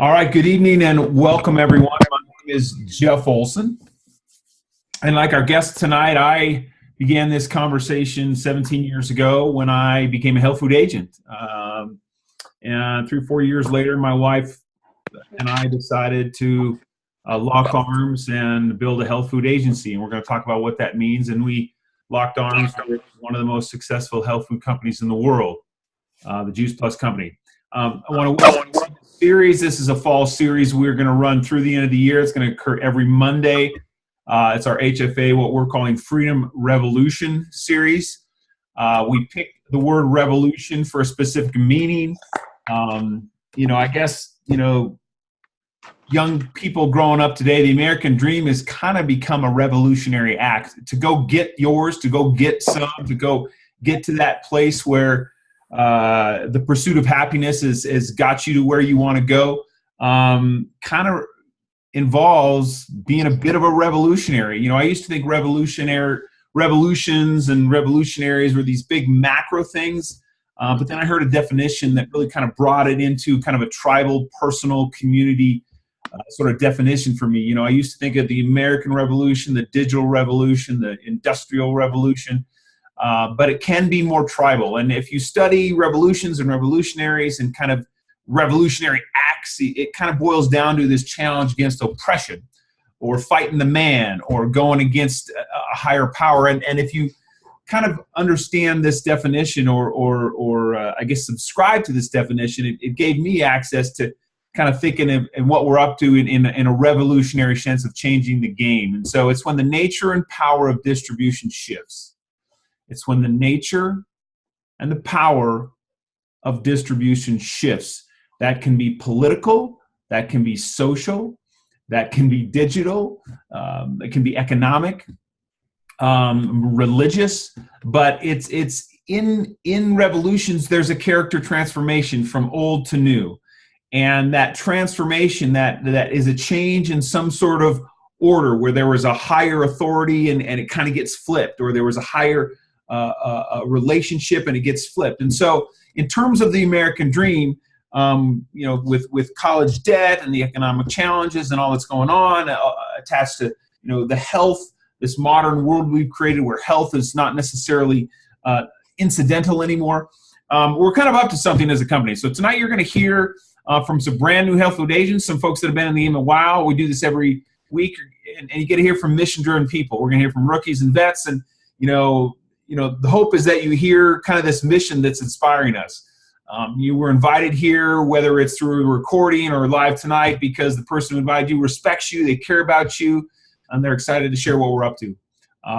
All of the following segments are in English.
All right, good evening and welcome everyone. My name is Jeff Olson. And like our guest tonight, I began this conversation 17 years ago when I became a health food agent. And 3 or 4 years later, my wife and I decided to lock arms and build a health food agency. And we're going to talk about what that means. And we locked arms with one of the most successful health food companies in the world, the Juice Plus company. I want to welcome to the series. This is a fall series we're going to run through the end of the year. It's going to occur every Monday. It's our HFA, what we're calling Freedom Revolution series. We picked the word revolution for a specific meaning. I guess, young people growing up today, the American dream has kind of become a revolutionary act. To go get yours, to go get some, to go get to that place where the pursuit of happiness has got you to where you want to go, kind of involves being a bit of a revolutionary. I used to think revolutions and revolutionaries were these big macro things, but then I heard a definition that really kind of brought it into kind of a tribal, personal, community sort of definition for me. I used to think of the American Revolution, the digital revolution, the industrial revolution, but it can be more tribal. And if you study revolutions and revolutionaries and kind of revolutionary acts, it kind of boils down to this challenge against oppression or fighting the man or going against a higher power. And if you kind of understand this definition or I guess subscribe to this definition, it gave me access to kind of thinking of and what we're up to in a revolutionary sense of changing the game. And so it's when the nature and power of distribution shifts. It's when the nature and the power of distribution shifts. That can be political, that can be social, that can be digital, it can be economic, religious, but it's in revolutions, there's a character transformation from old to new. And that transformation, that is a change in some sort of order where there was a higher authority and it kind of gets flipped, or there was a higher a relationship and it gets flipped. And so in terms of the American dream, with college debt and the economic challenges and all that's going on attached to, the health, this modern world we've created where health is not necessarily incidental anymore, we're kind of up to something as a company. So tonight you're going to hear from some brand new health food agents, some folks that have been in the game a while. We do this every week, and you get to hear from mission-driven people. We're going to hear from rookies and vets, and the hope is that you hear kind of this mission that's inspiring us. You were invited here, whether it's through a recording or live tonight, because the person who invited you respects you, they care about you, and they're excited to share what we're up to.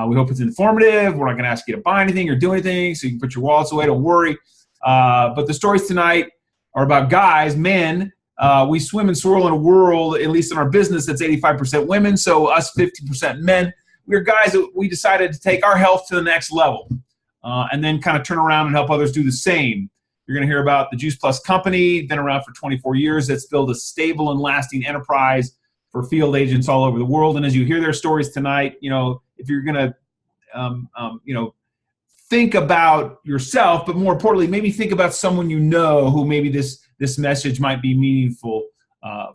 We hope it's informative. We're not going to ask you to buy anything or do anything, so you can put your wallets away, don't worry. But the stories tonight are about guys, men. We swim and swirl in a world, at least in our business, that's 85% women, so us 50% men. We're guys that we decided to take our health to the next level and then kind of turn around and help others do the same. You're going to hear about the Juice Plus company, been around for 24 years. That's built a stable and lasting enterprise for field agents all over the world. And as you hear their stories tonight, if you're going to, think about yourself, but more importantly, maybe think about someone who maybe this message might be meaningful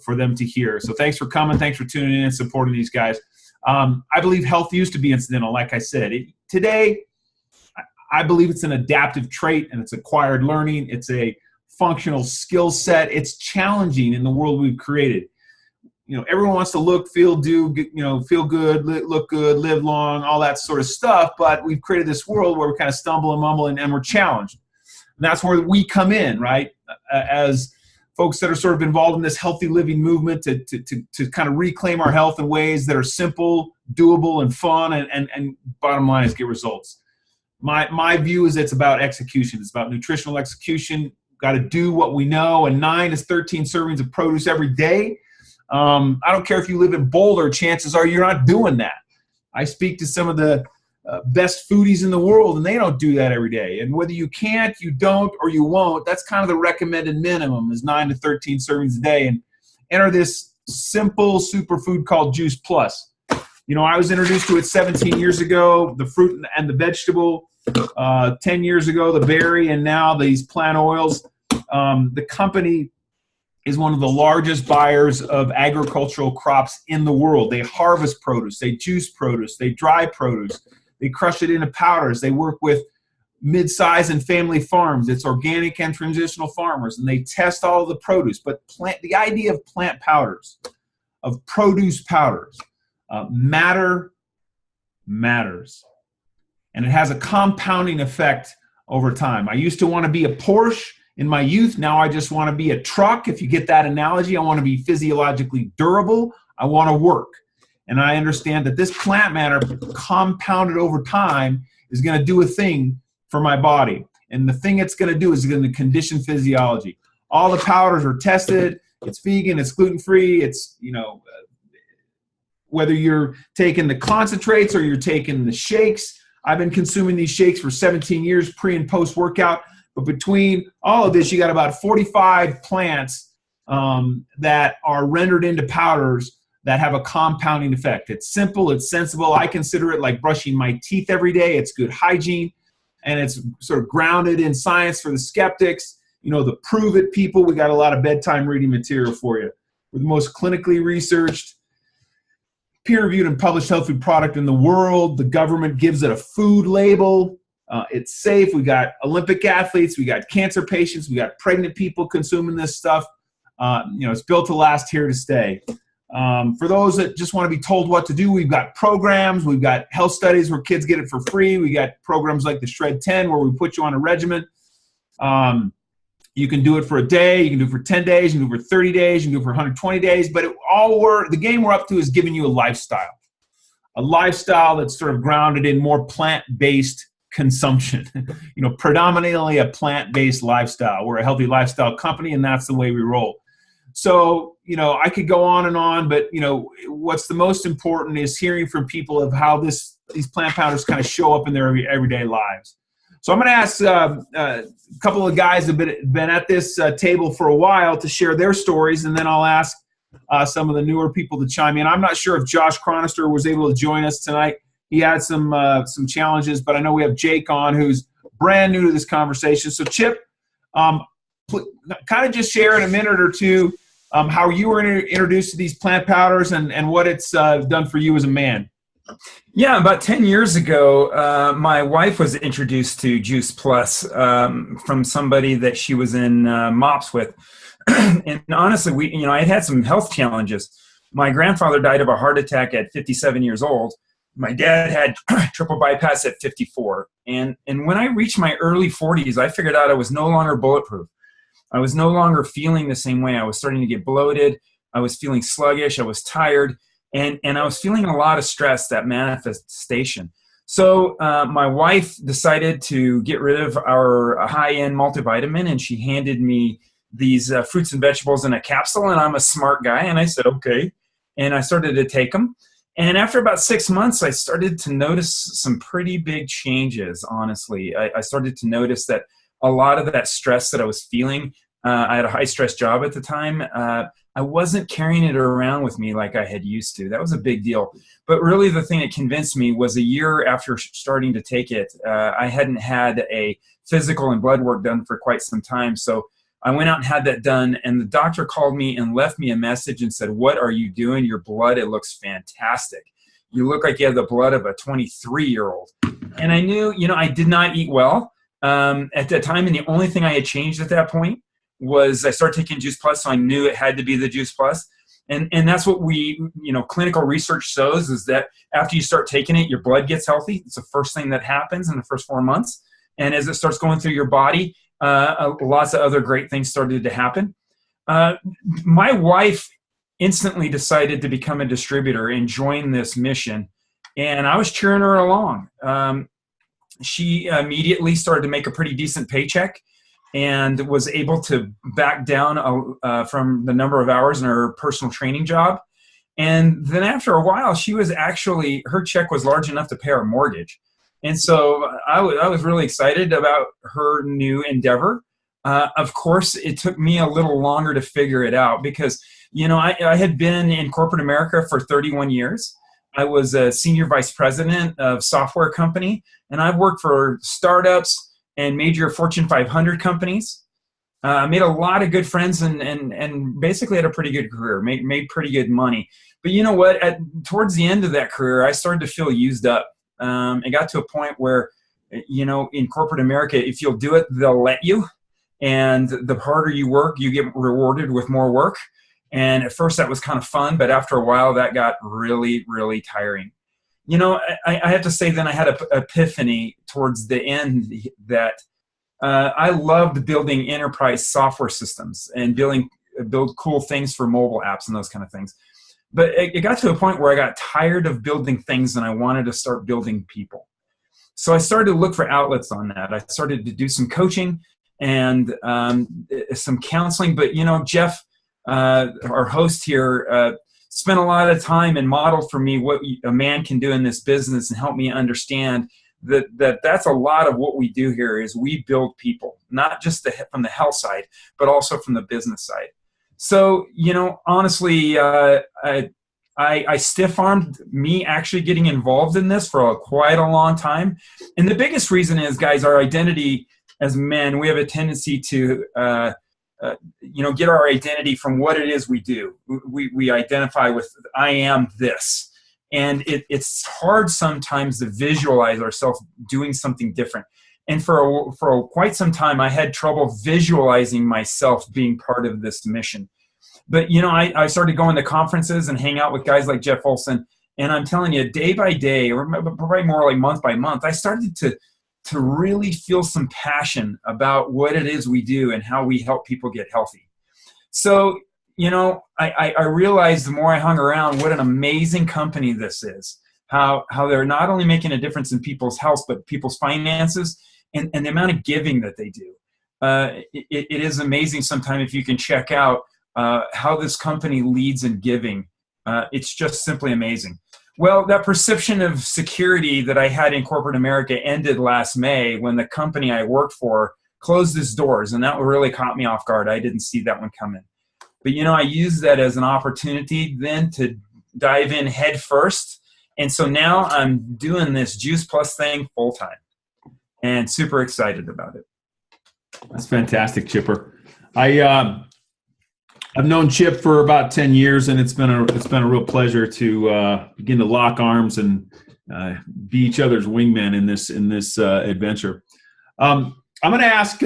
for them to hear. So thanks for coming. Thanks for tuning in and supporting these guys. I believe health used to be incidental, like I said. Today, I believe it's an adaptive trait and it's acquired learning. It's a functional skill set. It's challenging in the world we've created. Everyone wants to look, feel, feel good, look good, live long, all that sort of stuff. But we've created this world where we kind of stumble and mumble and we're challenged. And that's where we come in, right? As folks that are sort of involved in this healthy living movement to kind of reclaim our health in ways that are simple, doable, and fun, and bottom line is get results. My view is it's about execution. It's about nutritional execution. Got to do what we know, and 9 is 13 servings of produce every day. I don't care if you live in Boulder, chances are you're not doing that. I speak to some of the best foodies in the world, and they don't do that every day. And whether you can't, you don't, or you won't, that's kind of the recommended minimum is 9 to 13 servings a day. And enter this simple superfood called Juice Plus. I was introduced to it 17 years ago, the fruit and the vegetable, 10 years ago, the berry, and now these plant oils. The company is one of the largest buyers of agricultural crops in the world. They harvest produce, they juice produce, they dry produce, they crush it into powders. They work with mid-size and family farms. It's organic and transitional farmers, and they test all of the produce. But the idea of plant powders, of produce powders, matters. And it has a compounding effect over time. I used to want to be a Porsche in my youth. Now I just want to be a truck. If you get that analogy, I want to be physiologically durable. I want to work. And I understand that this plant matter compounded over time is going to do a thing for my body. And the thing it's going to do is going to condition physiology. All the powders are tested. It's vegan, it's gluten-free. It's, whether you're taking the concentrates or you're taking the shakes. I've been consuming these shakes for 17 years, pre and post workout. But between all of this, you got about 45 plants that are rendered into powders that have a compounding effect. It's simple, it's sensible. I consider it like brushing my teeth every day. It's good hygiene, and it's sort of grounded in science for the skeptics. The prove it people. We got a lot of bedtime reading material for you. We're the most clinically researched, peer-reviewed and published health food product in the world. The government gives it a food label. It's safe. We got Olympic athletes. We got cancer patients. We got pregnant people consuming this stuff. It's built to last, here to stay. For those that just want to be told what to do, we've got programs. We've got health studies where kids get it for free. We got programs like the Shred 10 where we put you on a regimen. You can do it for a day. You can do it for 10 days. You can do it for 30 days. You can do it for 120 days. But the game we're up to is giving you a lifestyle that's sort of grounded in more plant-based consumption, predominantly a plant-based lifestyle. We're a healthy lifestyle company, and that's the way we roll. So, I could go on, but, what's the most important is hearing from people of how these plant powders kind of show up in their everyday lives. So I'm going to ask a couple of guys who have been at this table for a while to share their stories, and then I'll ask some of the newer people to chime in. I'm not sure if Josh Chronister was able to join us tonight. He had some challenges, but I know we have Jake on, who's brand new to this conversation. So Chip, kind of just share in a minute or two how you were introduced to these plant powders and what it's done for you as a man. Yeah, about 10 years ago, my wife was introduced to Juice Plus from somebody that she was in MOPS with. And honestly, I had some health challenges. My grandfather died of a heart attack at 57 years old. My dad had triple bypass at 54. And when I reached my early 40s, I figured out I was no longer bulletproof. I was no longer feeling the same way. I was starting to get bloated. I was feeling sluggish. I was tired. And I was feeling a lot of stress, that manifestation. So my wife decided to get rid of our high-end multivitamin, and she handed me these fruits and vegetables in a capsule, and I'm a smart guy, and I said, okay. And I started to take them. And after about 6 months, I started to notice some pretty big changes, honestly. I started to notice that a lot of that stress that I was feeling, I had a high-stress job at the time, I wasn't carrying it around with me like I had used to. That was a big deal. But really the thing that convinced me was a year after starting to take it, I hadn't had a physical and blood work done for quite some time. So I went out and had that done, and the doctor called me and left me a message and said, "What are you doing? Your blood, it looks fantastic. You look like you have the blood of a 23-year-old. And I knew, I did not eat well at that time, and the only thing I had changed at that point was I started taking Juice Plus, so I knew it had to be the Juice Plus. And that's what clinical research shows, is that after you start taking it, your blood gets healthy. It's the first thing that happens in the first 4 months. And as it starts going through your body, lots of other great things started to happen. My wife instantly decided to become a distributor and join this mission, and I was cheering her along. She immediately started to make a pretty decent paycheck and was able to back down from the number of hours in her personal training job. And then after a while, her check was large enough to pay our mortgage. And so I was really excited about her new endeavor. Of course, it took me a little longer to figure it out because, I had been in corporate America for 31 years. I was a senior vice president of a software company, and I've worked for startups and major Fortune 500 companies. Made a lot of good friends and basically had a pretty good career, made pretty good money. But you know what? Towards the end of that career, I started to feel used up. It got to a point where, in corporate America, if you'll do it, they'll let you. And the harder you work, you get rewarded with more work. And at first that was kind of fun, but after a while that got really, really tiring. I have to say then I had an epiphany towards the end that I loved building enterprise software systems and build cool things for mobile apps and those kind of things. But it got to a point where I got tired of building things and I wanted to start building people. So I started to look for outlets on that. I started to do some coaching and some counseling. But, Jeff, our host here, spent a lot of time and modeled for me what a man can do in this business and helped me understand that's a lot of what we do here is we build people, not just from the health side, but also from the business side. So, honestly, I stiff-armed me actually getting involved in this for quite a long time. And the biggest reason is, guys, our identity as men, we have a tendency to, get our identity from what it is we do. We identify with, I am this. And it's hard sometimes to visualize ourselves doing something different. And for quite some time, I had trouble visualizing myself being part of this mission. But, I started going to conferences and hang out with guys like Jeff Olson. And I'm telling you, day by day, or probably more like month by month, I started to really feel some passion about what it is we do and how we help people get healthy. So, I realized the more I hung around what an amazing company this is, how they're not only making a difference in people's health, but people's finances and the amount of giving that they do. It is amazing sometimes if you can check out how this company leads in giving. It's just simply amazing. Well, that perception of security that I had in corporate America ended last May when the company I worked for closed its doors, and that really caught me off guard. I didn't see that one coming. But, I used that as an opportunity then to dive in head first. And so now I'm doing this Juice Plus thing full time and super excited about it. That's fantastic, Chipper. I've known Chip for about 10 years, and it's been a real pleasure to begin to lock arms and be each other's wingmen in this adventure. I'm going to ask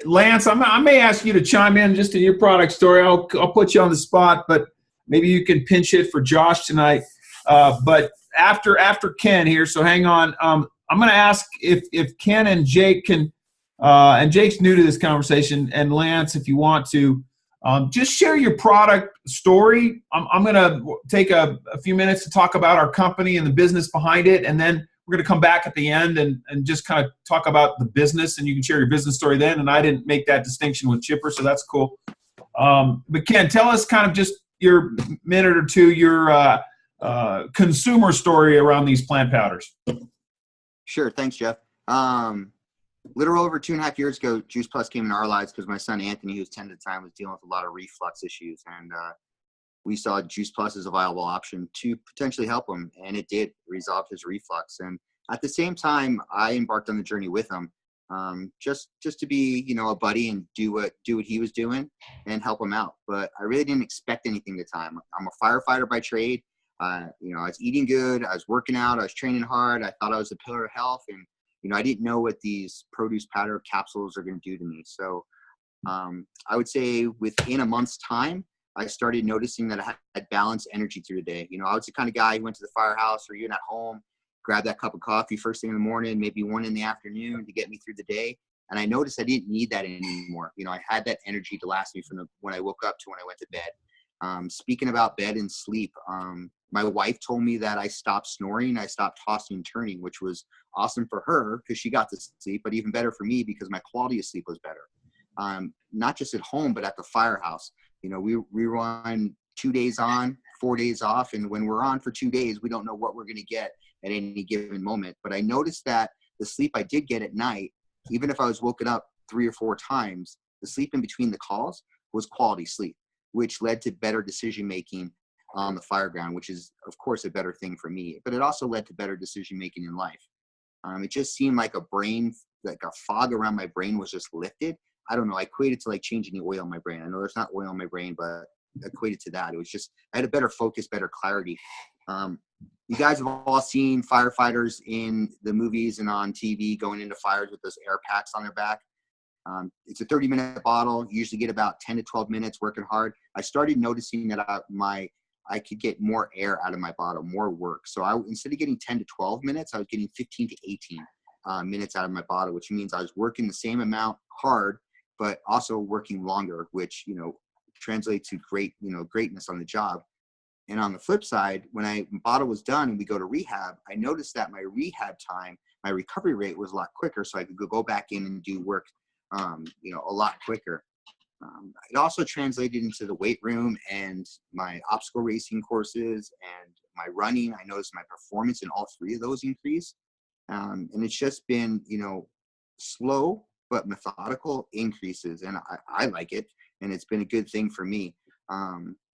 Lance. I may ask you to chime in just in your product story. I'll put you on the spot, but maybe you can pinch hit for Josh tonight. But after Ken here, so hang on. I'm going to ask if Ken and Jake can, and Jake's new to this conversation, and Lance, if you want to, just share your product story. I'm going to take a few minutes to talk about our company and the business behind it, and then we're going to come back at the end and just kind of talk about the business, and you can share your business story then. And I didn't make that distinction with Chipper, so that's cool. But Ken, tell us kind of just your minute or two, your consumer story around these plant powders. Sure. Thanks, Jeff. Little over 2.5 years ago, Juice Plus came into our lives because my son Anthony, who was 10 at the time, was dealing with a lot of reflux issues, and we saw Juice Plus as a viable option to potentially help him, and it did resolve his reflux. And at the same time, I embarked on the journey with him, just to be, a buddy and do what he was doing and help him out. But I really didn't expect anything at the time. I'm a firefighter by trade. I was eating good. I was working out. I was training hard. I thought I was a pillar of health, and I didn't know what these produce powder capsules are going to do to me. So I would say within a month's time, I started noticing that I had balanced energy through the day. I was the kind of guy who went to the firehouse or even at home, grab that cup of coffee first thing in the morning, maybe one in the afternoon to get me through the day. And I noticed I didn't need that anymore. I had that energy to last me from when I woke up to when I went to bed. Speaking about bed and sleep, my wife told me that I stopped snoring. I stopped tossing and turning, which was awesome for her because she got to sleep, but even better for me because my quality of sleep was better. Not just at home, but at the firehouse. We run 2 days on, 4 days off. And when we're on for 2 days, we don't know what we're going to get at any given moment. But I noticed that the sleep I did get at night, even if I was woken up 3 or 4 times, the sleep in between the calls was quality sleep, which led to better decision-making on the fireground, which is, of course, a better thing for me. But it also led to better decision-making in life. It just seemed like a fog around my brain was just lifted. I don't know, I equated to like changing the oil in my brain. I know there's not oil in my brain, but equated to that. It was just, I had a better focus, better clarity. You guys have all seen firefighters in the movies and on TV going into fires with those air packs on their back. It's a 30-minute bottle. You usually get about 10 to 12 minutes working hard. I started noticing that I could get more air out of my bottle, more work. So instead of getting 10 to 12 minutes, I was getting 15 to 18 minutes out of my bottle, which means I was working the same amount hard, but also working longer, which, translates to greatness on the job. And on the flip side, when my bottle was done and we go to rehab, I noticed that my rehab time, my recovery rate was a lot quicker. So I could go back in and do work, a lot quicker. It also translated into the weight room and my obstacle racing courses and my running. I noticed my performance in all three of those increased. And it's just been, slow but methodical increases. And I like it. And it's been a good thing for me.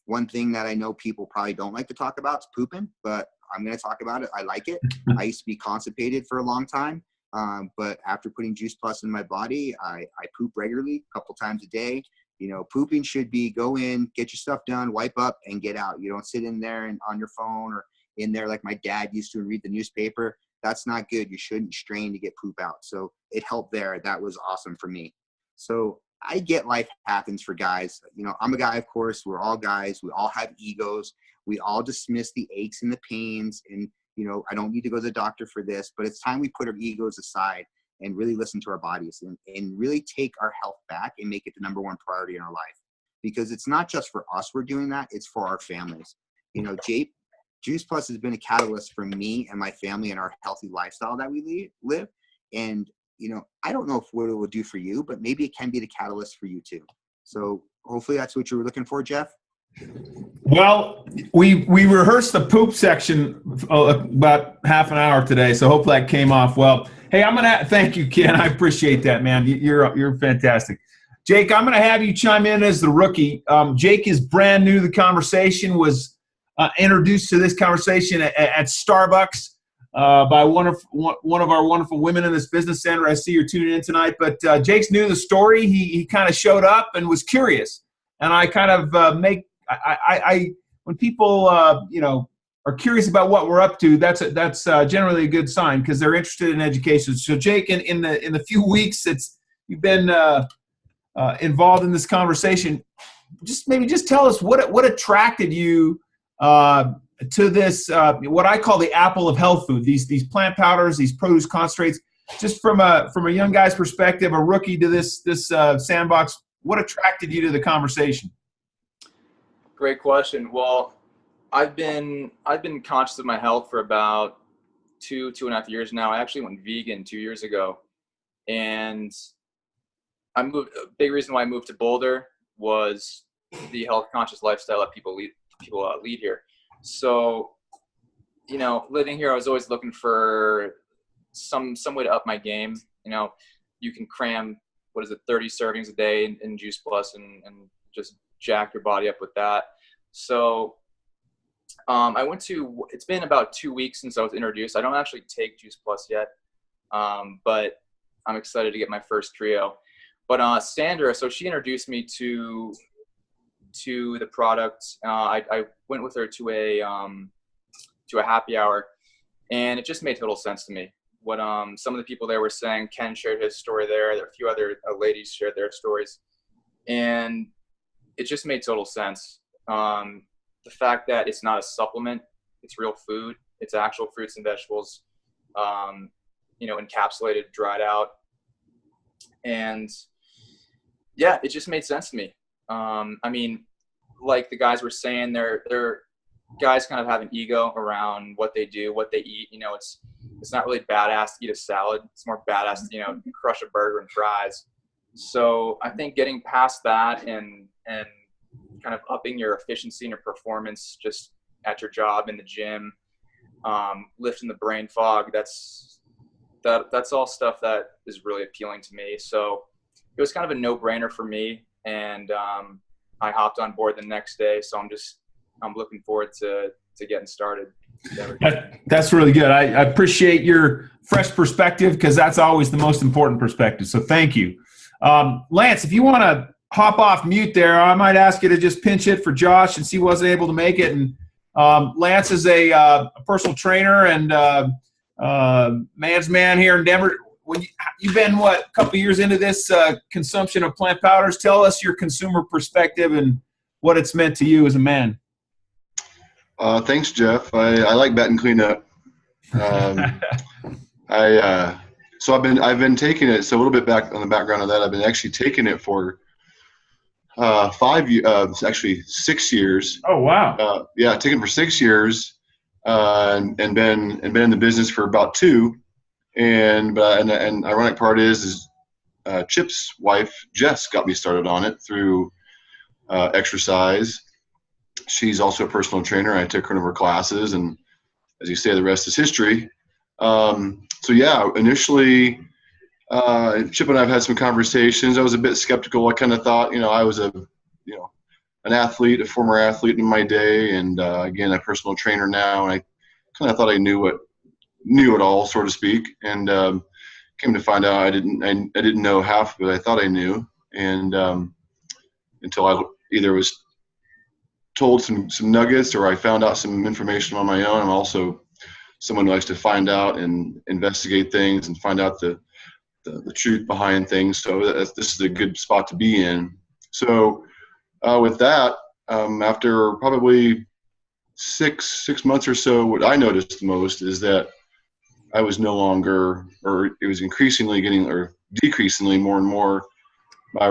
One thing that I know people probably don't like to talk about is pooping, but I'm going to talk about it. I like it. I used to be constipated for a long time. But after putting Juice Plus in my body, I poop regularly, a couple times a day. Pooping should be go in, get your stuff done, wipe up, and get out. You don't sit in there and on your phone or in there like my dad used to and read the newspaper. That's not good. You shouldn't strain to get poop out. So it helped there. That was awesome for me. So I get life happens for guys. I'm a guy, of course. We're all guys. We all have egos. We all dismiss the aches and the pains. And, I don't need to go to the doctor for this, but it's time we put our egos aside and really listen to our bodies and really take our health back and make it the number one priority in our life. Because it's not just for us we're doing that, it's for our families. Juice Plus has been a catalyst for me and my family and our healthy lifestyle that we live. And, I don't know what it will do for you, but maybe it can be the catalyst for you too. So hopefully that's what you were looking for, Jeff. Well, we rehearsed the poop section about half an hour today, so hopefully that came off well. Hey, thank you, Ken. I appreciate that, man. You're fantastic. Jake, I'm going to have you chime in as the rookie. Jake is brand new to the conversation, was introduced to this conversation at Starbucks by one of our wonderful women in this business center. I see you're tuning in tonight, but Jake's new to the story. He kind of showed up and was curious, and I kind of when people are curious about what we're up to, that's generally a good sign because they're interested in education. So Jake, in the few weeks you've been involved in this conversation, just tell us what attracted you to this what I call the apple of health food, these plant powders, these produce concentrates. Just from a young guy's perspective, a rookie to this sandbox, what attracted you to the conversation? Great question. Well, I've been conscious of my health for about two and a half years now. I actually went vegan 2 years ago, and a big reason why I moved to Boulder was the health conscious lifestyle that people lead here. So, living here, I was always looking for some way to up my game. You can cram 30 servings a day in Juice Plus and just jack your body up with that. So it's been about 2 weeks since I was introduced. I don't actually take Juice Plus yet, but I'm excited to get my first trio. But Sandra, so she introduced me to the product. I went with her to a happy hour, and it just made total sense to me. What some of the people there were saying. Ken shared his story there. A few other ladies shared their stories, and it just made total sense. The fact that it's not a supplement, it's real food. It's actual fruits and vegetables, encapsulated, dried out. And yeah, it just made sense to me. Like the guys were saying, they're guys kind of have an ego around what they do, what they eat. It's not really badass to eat a salad. It's more badass to, crush a burger and fries. So I think getting past that and kind of upping your efficiency and your performance just at your job in the gym, lifting the brain fog, that's all stuff that is really appealing to me. So it was kind of a no-brainer for me, and I hopped on board the next day. So I'm looking forward to getting started. That's really good. I appreciate your fresh perspective because that's always the most important perspective. So thank you. Lance, if you want to hop off mute there, I might ask you to just pinch hit for Josh and see he wasn't able to make it. And Lance is a personal trainer and man's man here in Denver. When you've been, a couple of years into this consumption of plant powders, tell us your consumer perspective and what it's meant to you as a man. Thanks, Jeff. I like bat and cleanup. So I've been taking it. So a little bit back on the background of that, I've been actually taking it for 5 years, actually 6 years. Oh wow! Yeah, taken it for 6 years, and been in the business for about 2. And ironic part is Chip's wife Jess got me started on it through exercise. She's also a personal trainer. I took her to her classes, and as you say, the rest is history. So yeah, initially, Chip and I have had some conversations. I was a bit skeptical. I kind of thought, I was an athlete, a former athlete in my day, and again, a personal trainer now. And I kind of thought I knew it all, so to speak. And came to find out I didn't know half of it I thought I knew, and until I either was told some nuggets or I found out some information on my own. I'm also someone who likes to find out and investigate things and find out the truth behind things. So this is a good spot to be in. So with that, after probably six months or so, what I noticed the most is that I was no longer, or it was increasingly decreasingly more and more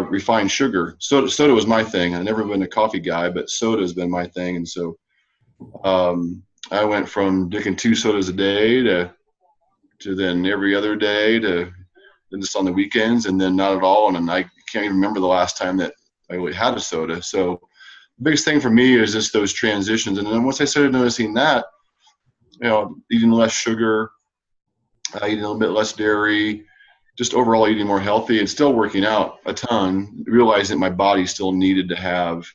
refined sugar. Soda was my thing. I've never been a coffee guy, but soda has been my thing. And so I went from drinking 2 sodas a day to then every other day to then just on the weekends and then not at all. And then I can't even remember the last time that I really had a soda. So the biggest thing for me is just those transitions. And then once I started noticing that, eating less sugar, eating a little bit less dairy, just overall eating more healthy and still working out a ton, realizing that my body still needed to have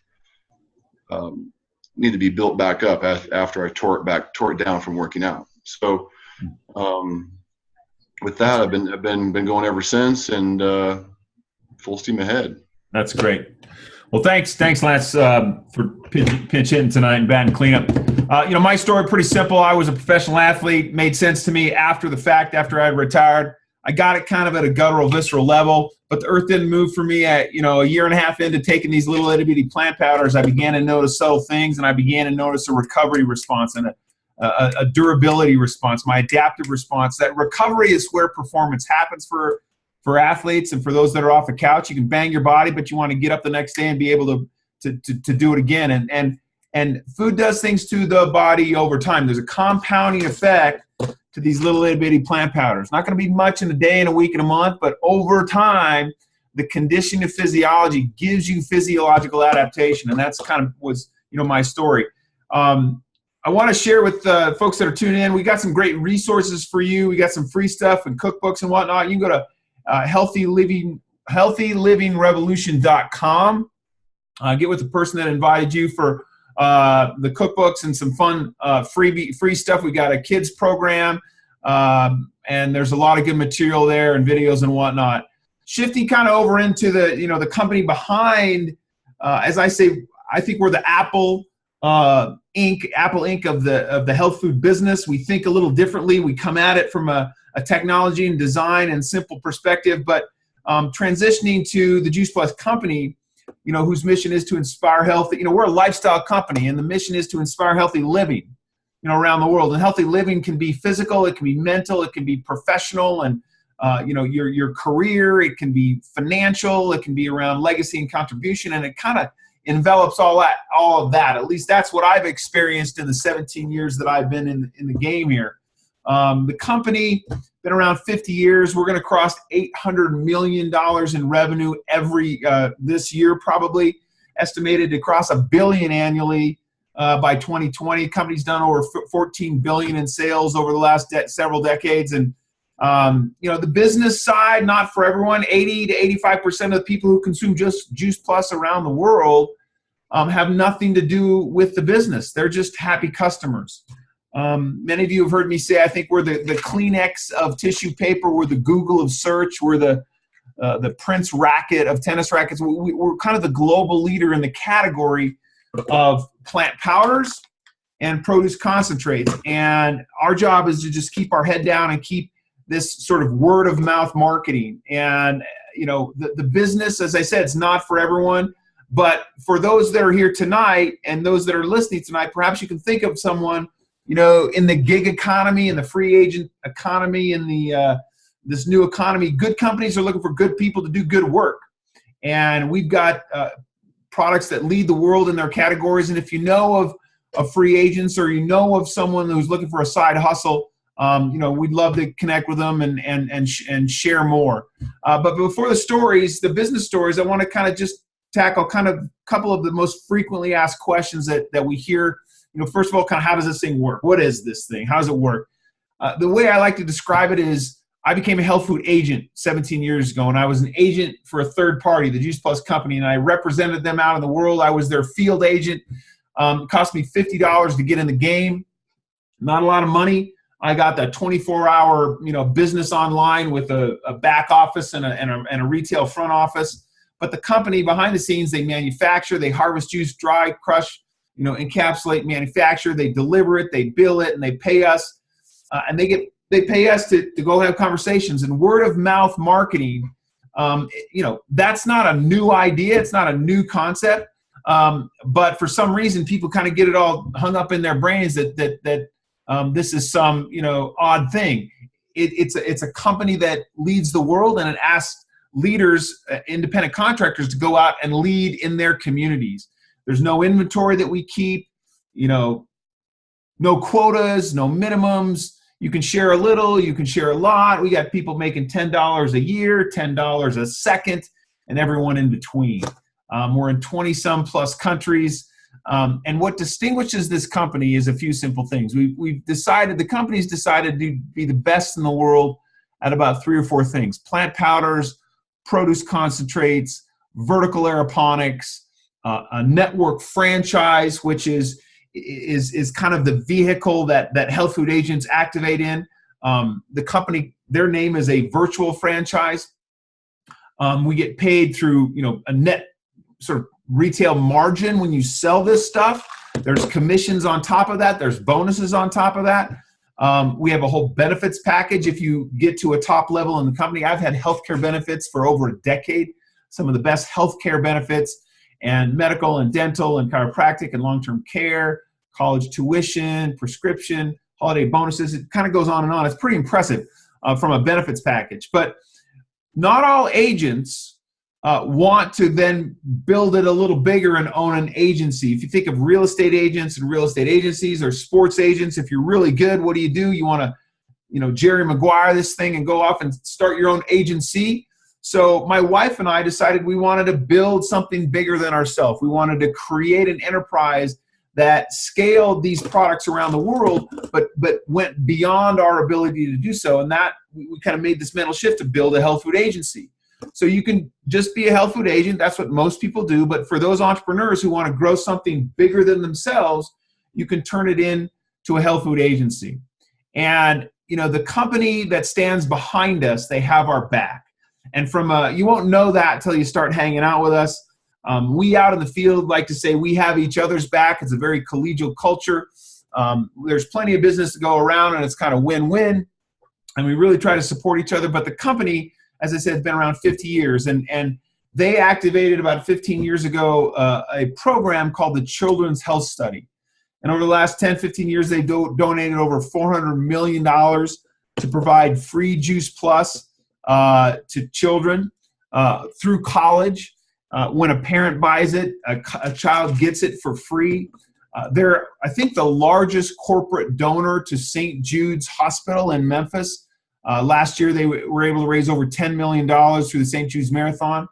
need to be built back up after I tore it down from working out. So with that, I've been going ever since, and full steam ahead. That's great. Well, thanks, Lance, for pinch hitting tonight and batting cleanup. My story pretty simple. I was a professional athlete. Made sense to me after the fact, after I had retired. I got it kind of at a guttural, visceral level, but the earth didn't move for me. At a year and a half into taking these little itty bitty plant powders, I began to notice subtle things, and I began to notice a recovery response and a durability response, my adaptive response. That recovery is where performance happens for athletes and for those that are off the couch. You can bang your body, but you want to get up the next day and be able to do it again. And food does things to the body over time. There's a compounding effect to these little itty bitty plant powders. Not going to be much in a day, in a week, in a month, but over time, the condition of physiology gives you physiological adaptation, and that's kind of was my story. I want to share with folks that are tuning in. We got some great resources for you. We got some free stuff and cookbooks and whatnot. You can go to healthyLivingRevolution.com. Get with the person that invited you for the cookbooks and some fun free stuff. We got a kids program, and there's a lot of good material there and videos and whatnot. Shifting kind of over into the company behind, as I say, I think we're the Apple Inc. of the health food business. We think a little differently. We come at it from a technology and design and simple perspective, but transitioning to the Juice Plus company, whose mission is to inspire healthy. We're a lifestyle company, and the mission is to inspire healthy living, around the world. And healthy living can be physical, it can be mental, it can be professional, and your career. It can be financial. It can be around legacy and contribution, and it kind of envelops all of that. At least that's what I've experienced in the 17 years that I've been in the game here. The company been around 50 years. We're going to cross $800 million in revenue this year, probably estimated to cross $1 billion annually by 2020. Company's done over $14 billion in sales over the last several decades. And the business side, not for everyone. 80 to 85% of the people who consume just Juice Plus around the world have nothing to do with the business. They're just happy customers. Many of you have heard me say, I think we're the Kleenex of tissue paper. We're the Google of search. We're the the Prince racket of tennis rackets. We're kind of the global leader in the category of plant powders and produce concentrates. And our job is to just keep our head down and keep this sort of word of mouth marketing. And, you know, the business, as I said, it's not for everyone. But for those that are here tonight and those that are listening tonight, perhaps you can think of someone, you know, in the gig economy, in the free agent economy, in the this new economy. Good companies are looking for good people to do good work. And we've got products that lead the world in their categories. And if you know of free agents, or you know of someone who's looking for a side hustle, you know, we'd love to connect with them and share more. But before the stories, the business stories, I want to kind of just tackle kind of a couple of the most frequently asked questions that we hear. You know, first of all, kind of how does this thing work? What is this thing? How does it work? The way I like to describe it is I became a health food agent 17 years ago, and I was an agent for a third party, the Juice Plus company, and I represented them out in the world. I was their field agent. It cost me $50 to get in the game. Not a lot of money. I got the 24-hour, you know, business online with a back office and a retail front office. But the company behind the scenes, they manufacture, they harvest juice, dry, crush, you know, encapsulate, manufacture. They deliver it, they bill it, and they pay us. And they pay us to go have conversations. And word of mouth marketing, you know, that's not a new idea. It's not a new concept. But for some reason, people kind of get it all hung up in their brains that this is some, you know, odd thing. It's a company that leads the world, and it asks leaders, independent contractors, to go out and lead in their communities. There's no inventory that we keep, you know, no quotas, no minimums. You can share a little, you can share a lot. We got people making $10 a year, $10 a second, and everyone in between. We're in 20-some plus countries. And what distinguishes this company is a few simple things. We've decided, the company's decided to be the best in the world at about 3 or 4 things: plant powders, produce concentrates, vertical aeroponics, a network franchise, which is kind of the vehicle that health food agents activate in. The company, their name is a virtual franchise. We get paid through, you know, a net sort of retail margin when you sell this stuff. There's commissions on top of that. There's bonuses on top of that. We have a whole benefits package if you get to a top level in the company. I've had healthcare benefits for over a decade, some of the best healthcare benefits, and medical and dental and chiropractic and long-term care, college tuition, prescription, holiday bonuses. It kind of goes on and on. It's pretty impressive from a benefits package. But not all agents want to then build it a little bigger and own an agency. If you think of real estate agents and real estate agencies, or sports agents, if you're really good, what do? You want to, you know, Jerry Maguire this thing and go off and start your own agency. So my wife and I decided we wanted to build something bigger than ourselves. We wanted to create an enterprise that scaled these products around the world, but went beyond our ability to do so. And that we kind of made this mental shift to build a health food agency. So you can just be a health food agent. That's what most people do. But for those entrepreneurs who want to grow something bigger than themselves, you can turn it into a health food agency. And, you know, the company that stands behind us, they have our back. And you won't know that until you start hanging out with us. We out in the field like to say we have each other's back. It's a very collegial culture. There's plenty of business to go around, and it's kind of win-win. And we really try to support each other. But the company, as I said, has been around 50 years. And they activated about 15 years ago a program called the Children's Health Study. And over the last 10, 15 years, they donated over $400 million to provide free Juice Plus to children through college. When a parent buys it, a child gets it for free. They're, I think, the largest corporate donor to St. Jude's Hospital in Memphis. Last year, they were able to raise over $10 million through the St. Jude's Marathon.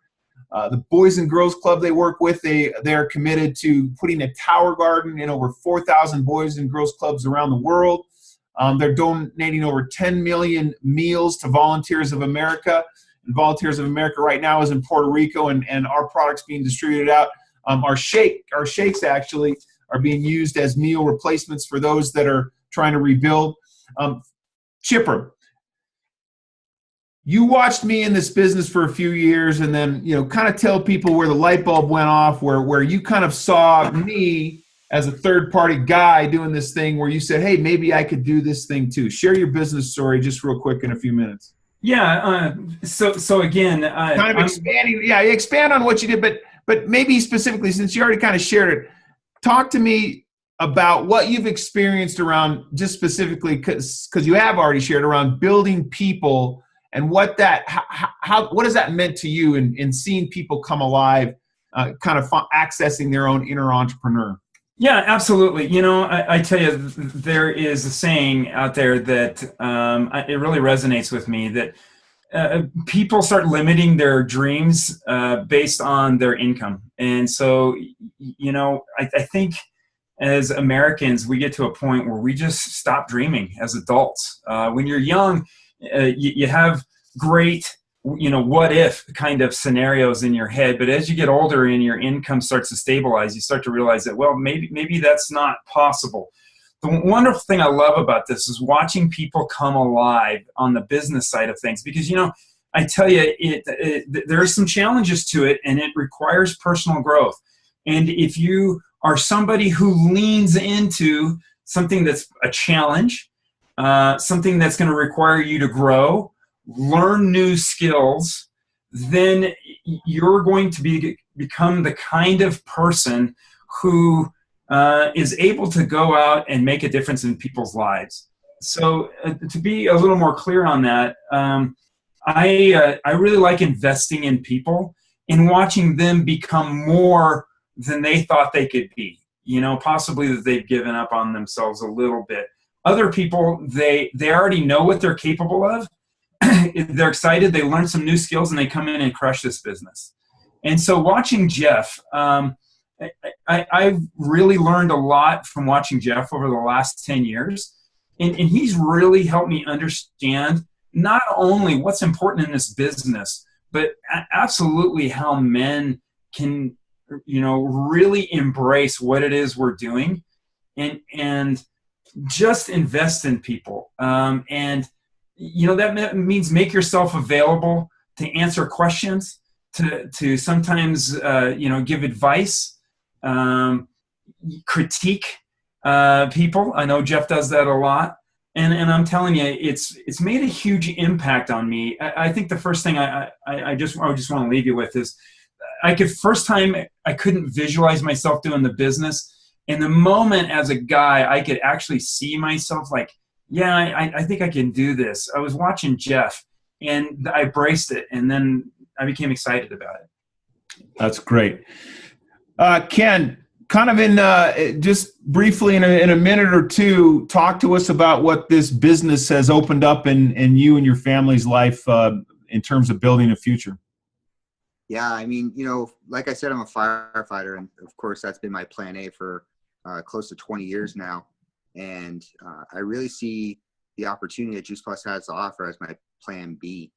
The Boys and Girls Club they work with, they are committed to putting a tower garden in over 4,000 Boys and Girls Clubs around the world. They're donating over 10 million meals to Volunteers of America. And Volunteers of America right now is in Puerto Rico, and our products being distributed out. Our shakes actually are being used as meal replacements for those that are trying to rebuild. Chipper. you watched me in this business for a few years, and then, kind of tell people where the light bulb went off, where you kind of saw me as a third party guy doing this thing, where you said, hey, maybe I could do this thing too. Share your business story just real quick in a few minutes. Yeah. So again, Kind of expanding. Yeah, expand on what you did, but maybe specifically, since you already kind of shared it, talk to me about what you've experienced around, just specifically because you have already shared, around building people, and what has that meant to you in seeing people come alive, kind of accessing their own inner entrepreneur. Yeah, absolutely. I tell you, there is a saying out there that it really resonates with me, that people start limiting their dreams based on their income. And so, I think as Americans, we get to a point where we just stop dreaming as adults. When you're young, you have great, what if kind of scenarios in your head. But as you get older and your income starts to stabilize, you start to realize that, well, maybe that's not possible. The wonderful thing I love about this is watching people come alive on the business side of things, because, I tell you, there are some challenges to it, and it requires personal growth. And if you are somebody who leans into something that's a challenge, something that's going to require you to grow, learn new skills, then you're going to become the kind of person who is able to go out and make a difference in people's lives. So to be a little more clear on that, I really like investing in people and watching them become more than they thought they could be. Possibly that they've given up on themselves a little bit. Other people, they already know what they're capable of. They're excited, they learn some new skills, and they come in and crush this business. And so watching Jeff, I've really learned a lot from watching Jeff over the last 10 years. And he's really helped me understand not only what's important in this business, but absolutely how men can, really embrace what it is we're doing, and just invest in people. And that means make yourself available to answer questions, to sometimes, give advice, critique people. I know Jeff does that a lot. And I'm telling you, it's made a huge impact on me. I think the first thing I just want to leave you with is, first time I couldn't visualize myself doing the business. In the moment as a guy, I could actually see myself like, yeah, I think I can do this. I was watching Jeff, and I braced it, and then I became excited about it. That's great. Ken, kind of in just briefly in a minute or two, talk to us about what this business has opened up in you and your family's life in terms of building a future. Yeah, I mean, like I said, I'm a firefighter, and of course that's been my plan A for close to 20 years now. And I really see the opportunity that Juice Plus has to offer as my plan B.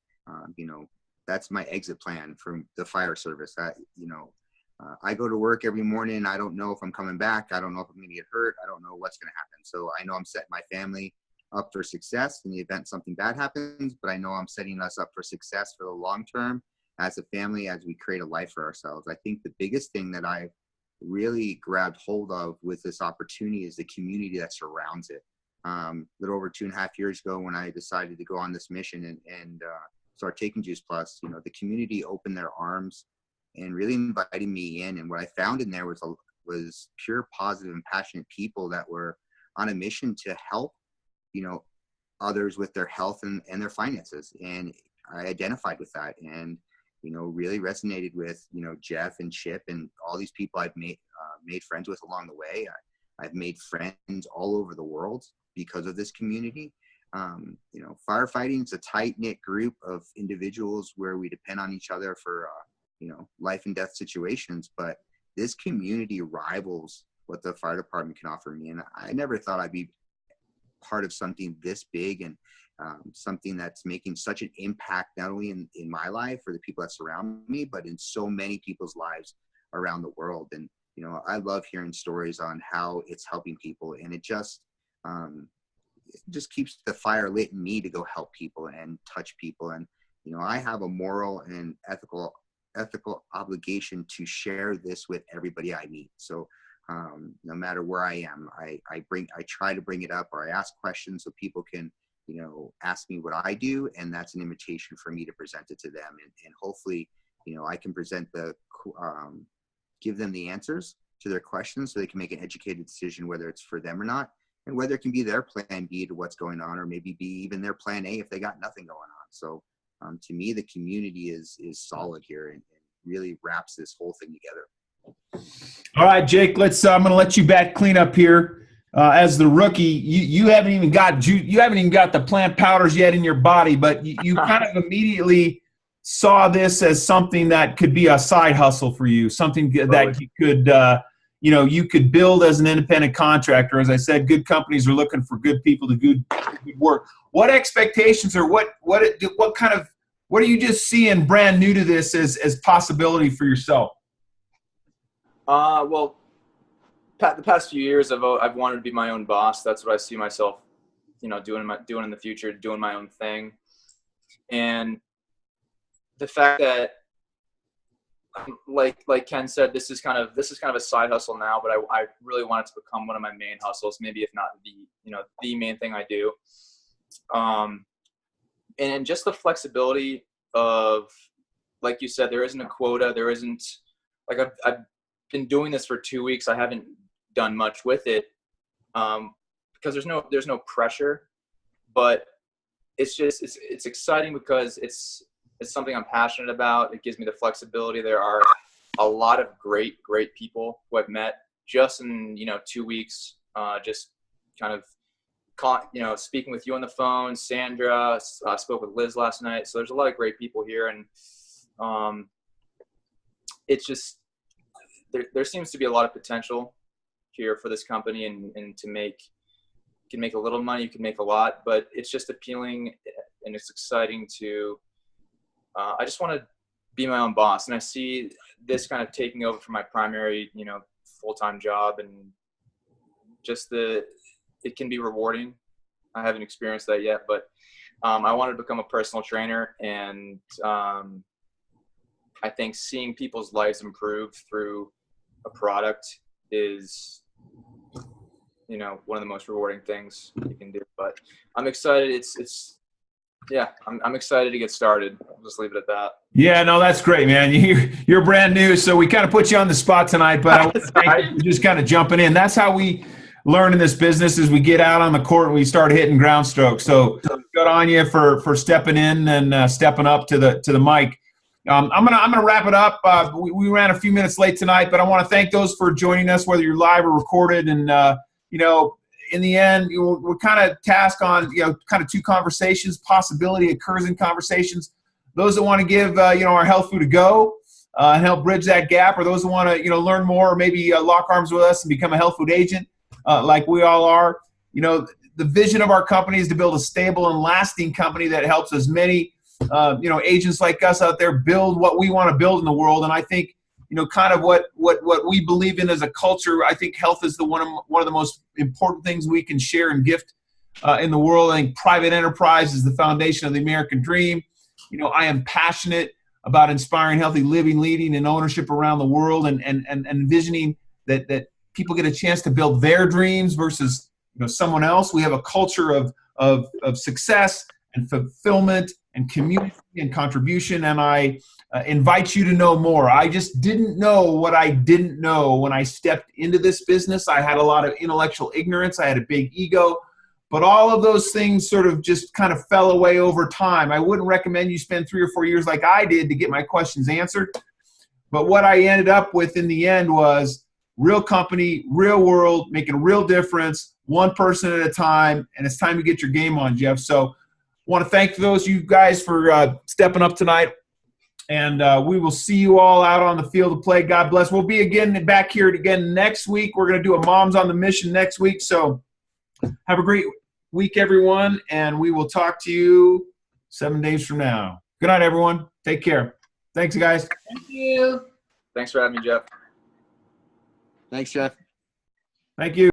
That's my exit plan from the fire service. I go to work every morning, and I don't know if I'm coming back. I don't know if I'm going to get hurt. I don't know what's going to happen. So I know I'm setting my family up for success in the event something bad happens, but I know I'm setting us up for success for the long term as a family, as we create a life for ourselves. I think the biggest thing that I really grabbed hold of with this opportunity is the community that surrounds it. A little over 2.5 years ago, when I decided to go on this mission and start taking Juice Plus, the community opened their arms and really invited me in. And what I found in there was pure, positive, and passionate people that were on a mission to help, others with their health and their finances. And I identified with that, and really resonated with Jeff and Chip and all these people I've made friends with along the way. I've made friends all over the world because of this community. Firefighting is a tight-knit group of individuals where we depend on each other for life and death situations, but this community rivals what the fire department can offer me. And I never thought I'd be part of something this big, and something that's making such an impact, not only in my life or the people that surround me, but in so many people's lives around the world. And, I love hearing stories on how it's helping people, and it just keeps the fire lit in me to go help people and touch people. And, I have a moral and ethical obligation to share this with everybody I meet. So no matter where I am, I try to bring it up, or I ask questions so people can, ask me what I do, and that's an invitation for me to present it to them, and hopefully, I can give them the answers to their questions so they can make an educated decision whether it's for them or not, and whether it can be their plan B to what's going on, or maybe be even their plan A if they got nothing going on. So to me, the community is solid here and really wraps this whole thing together. All right, Jake, I'm going to let you back clean up here. As the rookie, you haven't even got the plant powders yet in your body, but you kind of immediately saw this as something that could be a side hustle for you, something that you could build as an independent contractor. As I said, good companies are looking for good people to do good work. What expectations, or what are you just seeing brand new to this as possibility for yourself? Well, the past few years, I've wanted to be my own boss. That's what I see myself, doing in the future, doing my own thing. And the fact that, like Ken said, this is kind of a side hustle now, but I really want it to become one of my main hustles, maybe if not the main thing I do. And just the flexibility of, like you said, there isn't a quota. There isn't, like, I've been doing this for 2 weeks. I haven't done much with it because there's no pressure, but it's exciting because it's something I'm passionate about. It gives me the flexibility. There are a lot of great people who I've met just in 2 weeks, just kind of speaking with you on the phone. Sandra, I spoke with Liz last night. So there's a lot of great people here, and it's just there seems to be a lot of potential here for this company, and you can make a little money, you can make a lot, but it's just appealing and it's exciting to I just want to be my own boss, and I see this kind of taking over from my primary full-time job, and just it can be rewarding. I haven't experienced that yet, but I wanted to become a personal trainer, and I think seeing people's lives improve through a product is one of the most rewarding things you can do. But I'm excited. I'm excited to get started. I'll just leave it at that. Yeah, no, that's great, man. You're brand new, so we kind of put you on the spot tonight, but I want to thank you for just kind of jumping in. That's how we learn in this business, is we get out on the court and we start hitting ground strokes. So good on you for stepping in and stepping up to the mic. I'm gonna wrap it up. We ran a few minutes late tonight, but I want to thank those for joining us, whether you're live or recorded. And in the end, we're kind of tasked on kind of two conversations. Possibility occurs in conversations. Those that want to give our health food a go and help bridge that gap, or those that want to learn more, or maybe lock arms with us and become a health food agent like we all are. The vision of our company is to build a stable and lasting company that helps as many agents like us out there build what we want to build in the world. And I think kind of what we believe in as a culture. I think health is one of the most important things we can share and gift in the world. I think private enterprise is the foundation of the American dream. I am passionate about inspiring healthy living, leading, and ownership around the world, and envisioning that people get a chance to build their dreams versus someone else. We have a culture of success and fulfillment and community and contribution, and I invite you to know more. I just didn't know what I didn't know when I stepped into this business. I had a lot of intellectual ignorance. I had a big ego, but all of those things sort of just kind of fell away over time. I wouldn't recommend you spend 3 or 4 years like I did to get my questions answered. But what I ended up with in the end was real company, real world, making a real difference, one person at a time, and it's time to get your game on, Jeff. So I want to thank those you guys for stepping up tonight. And we will see you all out on the field of play. God bless. We'll be back here again next week. We're going to do a Moms on the Mission next week. So have a great week, everyone. And we will talk to you 7 days from now. Good night, everyone. Take care. Thanks, guys. Thank you. Thanks for having me, Jeff. Thanks, Jeff. Thank you.